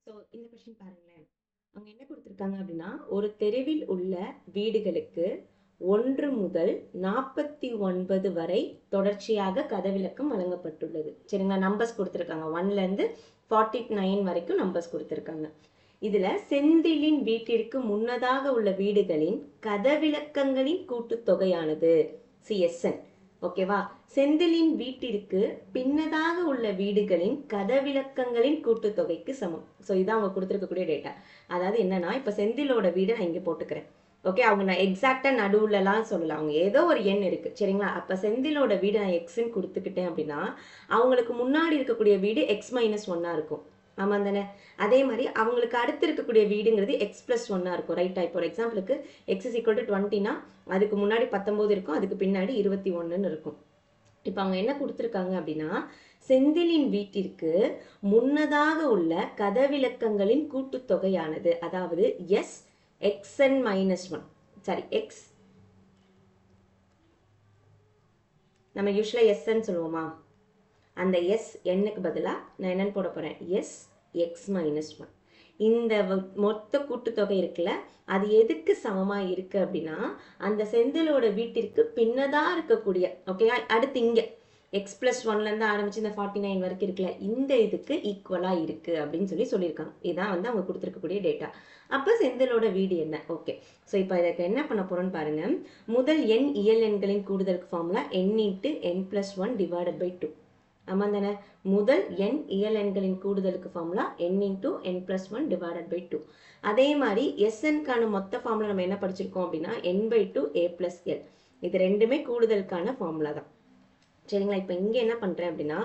So இந்த question பாருங்களேன். அவங்க என்ன கொடுத்துருக்காங்க அப்படின்னா, ஒரு தெருவில் உள்ள வீடுகளுக்கு 1 முதல் 49 வரை தொடர்ச்சியாக கதவிலக்கம் வழங்கப்பட்டுள்ளது. சரிங்களா? நம்பர்ஸ் கொடுத்துருக்காங்க. 1லேருந்து 49 வரைக்கும் நம்பர்ஸ் கொடுத்துருக்காங்க. இதுல செந்திலின் வீட்டிற்கு முன்னதாக உள்ள வீடுகளின் கதவிலக்கங்களின் கூட்டுத்தொகையானது சிஎஸ்என். ஓகேவா? செந்திலின் வீட்டிற்கு பின்னதாக உள்ள வீடுகளின் கதவிலக்கங்களின் கூட்டுத்தொகைக்கு சமம். ஸோ இதான் அவங்க கொடுத்துருக்கக்கூடிய டேட்டா. அதாவது என்னன்னா, இப்போ செந்திலோட வீடு நான் இங்கே போட்டுக்கிறேன். ஓகே, அவங்க நான் எக்ஸாக்டா நடுவுலலாம் சொல்லலாம். அவங்க ஏதோ ஒரு எண் இருக்கு. சரிங்களா? அப்ப செந்திலோட வீடு நான் எக்ஸ்ன்னு கொடுத்துக்கிட்டேன் அப்படின்னா, அவங்களுக்கு முன்னாடி இருக்கக்கூடிய வீடு x-1 இருக்கும். ஆமா தானே? அதே மாதிரி அவங்களுக்கு அடுத்து இருக்கக்கூடிய வீடுங்கிறது x+1 இருக்கும். ரைட்டா? இப்போ ஒரு எக்ஸாம்பிளுக்கு x is equal to 20னா அதுக்கு முன்னாடி 19 இருக்கும், அதுக்கு பின்னாடி 21 இருக்கும். இப்போ அவங்க என்ன கொடுத்துருக்காங்க அப்படின்னா, செந்திலின் வீட்டிற்கு முன்னதாக உள்ள கதவிலக்கங்களின் கூட்டுத்தொகையானது, அதாவது xn-1 சாரி x, நம்ம யூஸ்வலா sன்னு சொல்லுவோமா, அந்த s n-க்கு பதிலா நான் என்னன்னு போட போறேன், s x-1. இந்த மொத்த கூட்டுத்தொகை இருக்குல்ல, அது எதுக்கு சமமா இருக்கு அப்படின்னா, அந்த செந்திலோட வீட்டிற்கு பின்னதா இருக்கக்கூடிய, ஓகே, அடுத்து இங்க x+1ல இருந்து ஆரம்பிச்சு இந்த 49 வரைக்கும் இருக்குல்ல, இந்த இதுக்கு ஈக்குவலா இருக்கு அப்படின்னு சொல்லியிருக்காங்க. இதான் வந்து அவங்க கொடுத்துருக்கக்கூடிய டேட்டா. அப்ப செந்திலோட வீடு என்ன? ஓகே, ஸோ இப்போ இதுக்கு என்ன பண்ண போறோம்னு பாருங்க. முதல் எண் இயல் எண்களின் கூடுதலுக்கு ஃபார்முலா n × n+1 / 2. ஆமா தானே? முதல் எண் இயல் எண்களின் கூடுதலுக்கு ஃபார்முலா n × n+1 / 2. அதே மாதிரி SN-க்கான மொத்த ஃபார்முலா நம்ம என்ன படிச்சிருக்கோம் அப்படின்னா n/2 a + l. இது ரெண்டுமே கூடுதலுக்கான ஃபார்முலா தான். சரிங்களா? இப்போ இங்கே என்ன பண்ணுறேன் அப்படின்னா,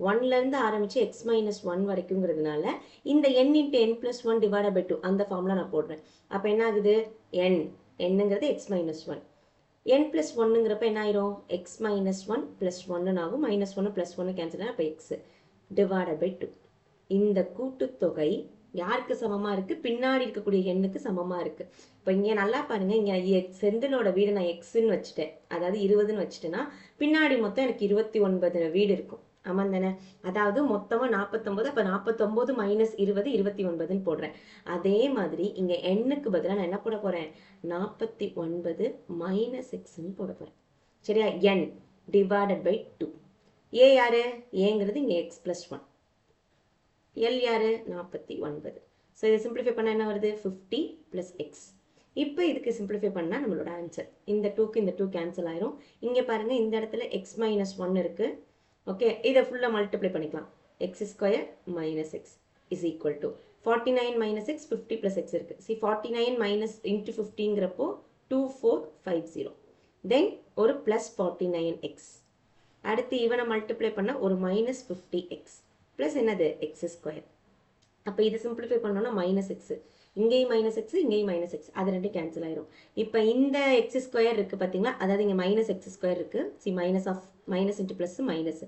1லேருந்து ஆரம்பிச்சு x-1 வரைக்குங்கிறதுனால இந்த n × n+1 / 2 அந்த ஃபார்முலா நான் போடுறேன். அப்போ என்ன ஆகுது? என்னங்கிறது x-1. n+1ங்கிறப்ப என்ன ஆயிரும்? x-1 + 1 ஆகும். -1 + 1 கேன்சல் ஆகும். அப்போ x / 2. இந்த கூட்டுத்தொகை யாருக்கு சமமா இருக்கு? பின்னாடி இருக்கக்கூடிய எண்ணுக்கு சமமா இருக்கு. இப்போ இங்க நல்லா பாருங்க, இங்க செந்திலோட வீடு நான் எக்ஸ்ன்னு வச்சுட்டேன், அதாவது 20ன்னு வச்சுட்டேன்னா பின்னாடி மொத்தம் எனக்கு 29 வீடு இருக்கும். ஆமா தானே? அதாவது மொத்தமா 49. அப்ப 49 - 20 29ன்னு போடுறேன். அதே மாதிரி இங்க எண்ணுக்கு பதிலா நான் என்ன போட போறேன்? 49 - x-ன்னு போட போறேன். சரியா? n / 2. a யாரு? ஏங்கிறது இங்க x+1. L யாரு? 49. ஸோ இதை சிம்பிளிஃபை பண்ணால் என்ன வருது? 50 + x. இப்போ இதுக்கு சிம்பிளிஃபை பண்ணால் நம்மளோட ஆன்சர் இந்த 2க்கு இந்த 2 கேன்சல் ஆயிரும். இங்கே பாருங்க, இந்த இடத்துல x-1 இருக்கு. ஓகே, இதை ஃபுல்லாக மல்டிப்ளை பண்ணிக்கலாம். x² - x is equal to 49 - x 50 + x இருக்கு. See 49 × 50ங்கிறப்போ 2450. தென் ஒரு +49x. அடுத்து இவனை மல்டிப்ளை பண்ண ஒரு -50x ப்ளஸ் என்னது? x². அப்போ இதை சிம்பிளிஃபை பண்ணோம்னா -x, இங்கேயும் -x, இங்கேயும் -x, அது ரெண்டும் கேன்சல் ஆயிரும். இப்போ இந்த x² இருக்கு பார்த்தீங்களா, அதாவது இங்கே -x² இருக்கு. C minus into plus minus.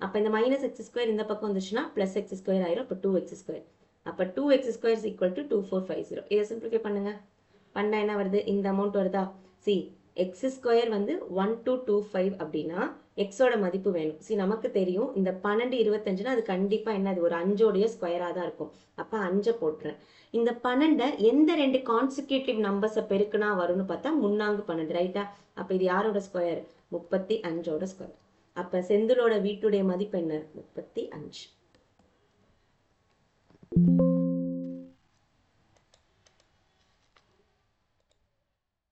அப்போ இந்த -x² இந்த பக்கம் வந்துச்சுன்னா +x² ஆயிரும். அப்போ 2x². அப்போ 2x² is equal to 2450. இதை சிம்பிளிஃபை பண்ணுங்க. பண்ணா என்ன வருது? இந்த அமௌண்ட் வருதா? சி x² வந்து 1225 அப்படின்னா எக்ஸோட மதிப்பு வேணும். சி நமக்கு தெரியும், இந்த 12 25னா அது கண்டிப்பா என்னது? ஒரு 5ஓடைய ஸ்கொயராக தான் இருக்கும். அப்போ 5 போட்டுறேன். இந்த 12 எந்த 2 கான்சிக்யூட்டிவ் நம்பர்ஸை பெருக்குனா வரும்னு பார்த்தா 3×12, ரைட்டா? அப்போ இது யாரோட ஸ்கொயர்? 35ஓட ஸ்கொயர். அப்போ செந்திலோட வீட்டுடைய மதிப்பு என்ன? 35.